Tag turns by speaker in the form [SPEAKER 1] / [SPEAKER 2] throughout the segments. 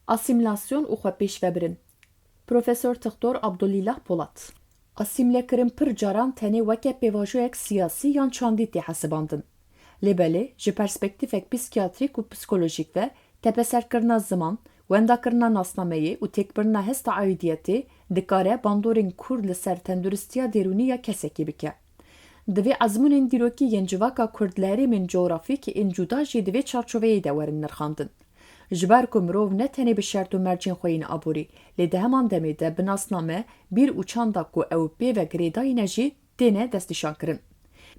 [SPEAKER 1] Asîmîlasyon û xwepêşvebirin. Profesör Doktor Abdullah Polat. Asîmîlekirin pir caran tenê weke pêvajoyek siyasî yan çandî tê hesibandin. Lêbelê ji perspektîvek psikiyatrîk û psîkolojîk ve tepeserkirina ziman, wendakirina nasnameyê û têkbirina hesta aidiyetê dikare bandorên kur li ser tenduristiya derûnî ya kesekî bike. Divê ezmûnên dîrokî yên civaka Kurd li herêmên coğrafîk ên cuda jî divê çarçoveyê de werin nirxandin. Ji ber ku mirov ne tenê bi şert û mercên xwe yên aborî, lê di heman demê de bi nasname bîr û çanda ku ew pê ve girêdayîne jî têne destnîşankirin.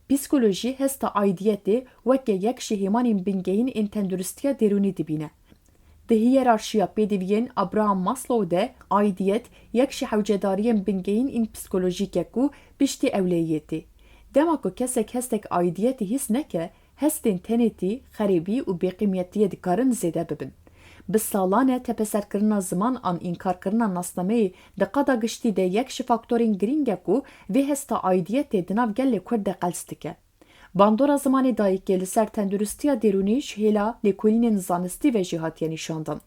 [SPEAKER 1] Psikolojî hesta aidiyetê weke yek ji hemanên bingehîn ên tenduristiya derûnî dibîne. Di hiyerarşiya pêdiviyên Abraham Maslow de aidiyet yek ji hewcedariyên bingehîn ên psikolojîk e ku piştî ewleyiyê tê. Dema ku kesek hestek aidiyetê hîs neke, hestên tenêtî, xerêbî û bêqîmetiyê dikarin zêde bibin. Bi salan e tepeserkirina ziman an înkarkirina nasnameyê di qada giştî de yek ji faktorên girîng e ku vê hesta aidiyetê di nav gelê Kurd de qels dike. Bandora zimanê dayîkê li ser tenduristiya derûnî ji hêla lêkolînên zanistî ve jî hatiye nîşandan.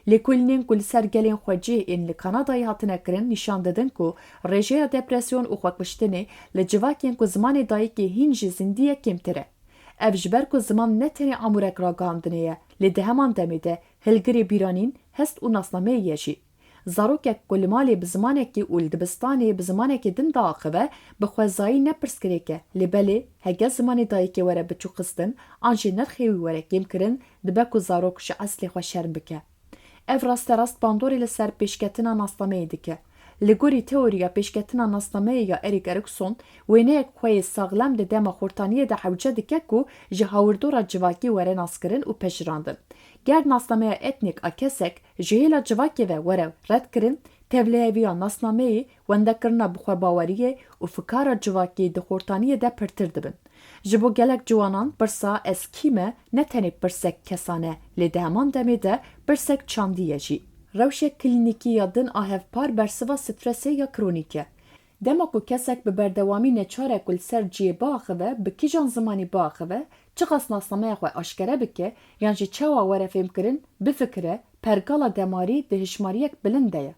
[SPEAKER 1] Lêkolînên ku li ser gelên xwecih ên li Kanadayê hatine kirin nîşan didin ku rêjeya depresyon û xwekiştinê li civakên ku zimanê dayîkê hîn ji zindiyê kêmtir e. Ev ji ber ku ziman ne tenê amûrek ragihandinê ye, lê di heman demê de hilgirê bîranîn, hest û nasnameyê ye jî. Zarokek ku li malê bi zimanekî û li dibistanê bi zimanekî din da axive, bi xwezayî ne pirsgirêk e, lê belê hege zimanê dayîkê were biçû xistin, an jî nirxê wî were kêmkirin, dibe ku zarok ji eslê xwe şerm bike. Ev rasterast bandorê li ser pêşketina nasnameyê dike. Li gorî teorîya pêşketina nasnameyê ya Erik Erikson, wêneyek xwe yê saxlem di dema xurtaniyê de hewce dike ku ji hawirdora civakî were naskirin û pejirandin. Ger nasnameya etnik a kesek ji hêla civakê ve were redkirin, tevliheviya nasnameyê wendekirina bixwebaweriyê û fikara civakî di xurtaniyê de pirtir dibin. Ji bo gelek ciwanan pirsa ez kî me ne tenê pirsek kesan e, lê di heman demê de pirsek çandî ye jî. Rewşek klînîkî ya din a hevpar bersiva stresê ya kronîk e. Dema ku kesek bi berdewamî neçarek ku li ser ciyê biaxive, bi kîjan zimanî biaxive, çi qas nasnameya xwe aşkere bike, yan jî çawa were fêmkirin, bifikire, pergala demarî di hişmariyek bilind de ye.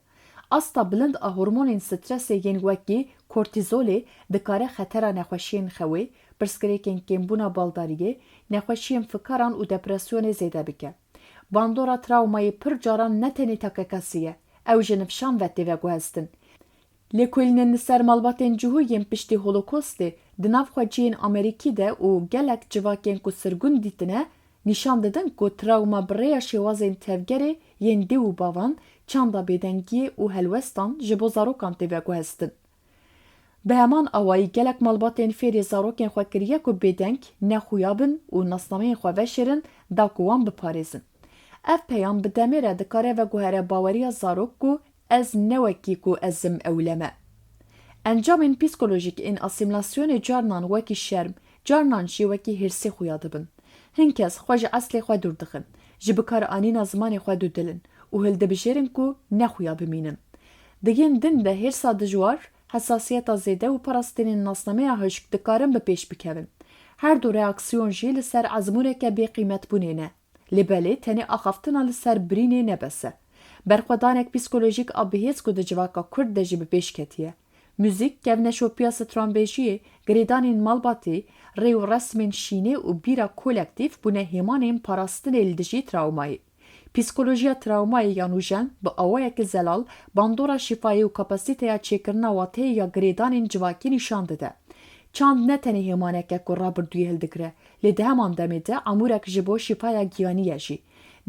[SPEAKER 1] Asta bilind a hormonên stresê yên wekî kortîzolê dikare xetera nexweşiyên xewê, pirsgirêkên kêmbûna baldariyê, nexweşiyên fikaran û depresyonê zêde bike. Bandora trawmayê pir caran ne tenê tekekesî ye, ew ji nifşan ve tê veguheztin. Lêkolînên li ser malbatên cihû yên piştî holokostê di nav xweciyên Amerîkî de û gelek civakên ku sirgûn dîtine nîşan didin ku trawma bi rêya şêwazên tevgerê yên dê û bavan, çanda bêdengiyê û helwestan ji bo zarokan tê veguheztin. Bi heman awayî gelek malbatên fêrê zarokên xwe kiriye ku bêdeng, nexuya bin û nasnameyên xwe veşêrin da ku wan biparêzin. Ev peyam bi demê re dikare veguhere baweriya zarok ku ez newekî ku ezim ewleme. Encamên psikolojîk ên asîmîlasyonê carnan wekî şerm, carnan jî wekî hirsê xuya dibin. Hin kes xwe ji eslê xwe dûr dixin, ji bikaranîna zimanê xwe dûdilin û hildibijêrin ku nexuya bimînin. Digên din de hêrsa dijwar, hesasiyeta zêde û parastînên nasnameya hişk dikarin bi pêş bikevin. Her du reaksiyon jî li ser ezmûneke bêqîmetbûnê ne. Lêbelê tenê axaftina li ser birînê nebese. Berxwedanek psikolojîk a bihêz ku di civaka Kurd de jî bi pêş ketiye. Müzik, kevneşopiya stranbêjiyê, girêdanên malbatê, rê û resmên şînê û bîra kolektif bûne hemanên parastinê li dijî trawmayê. Psikolojiya trawmayê ya nûjen bi awayekî zelal bandora şîfayê û kapasîteya çêkirina wateyê ya girêdanên civakî nîşan dide. Çand ne tenê hemaneke ku rabirdûyê hildigire, lê di heman demê de amûrek ji bo şîfaya giyanî ye jî.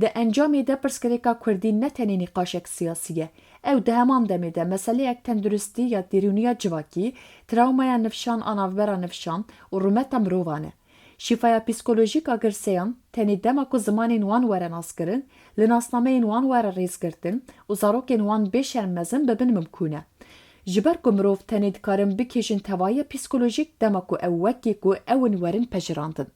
[SPEAKER 1] Di encamê de Pirsgirêka Kurdî ne tenê nîqaşek siyasî ye, ew di heman demê de meseleyek tenduristiya derûniya civakî, trawmaya nifşan a navbera nifşan û rûmeta mirovan e. Şîfaya psîkolojîk a girseyan tenê dema ku zimanên wan were naskirin, li nasnameyên wan were rêzgirtin û zarokên wan bê şerm mezin bibin mimkun e. Ji ber ku mirov tenê dikarin bikêjin tevahiya psikolojîk dema ku ew wekî ku ewin werin pejirandin.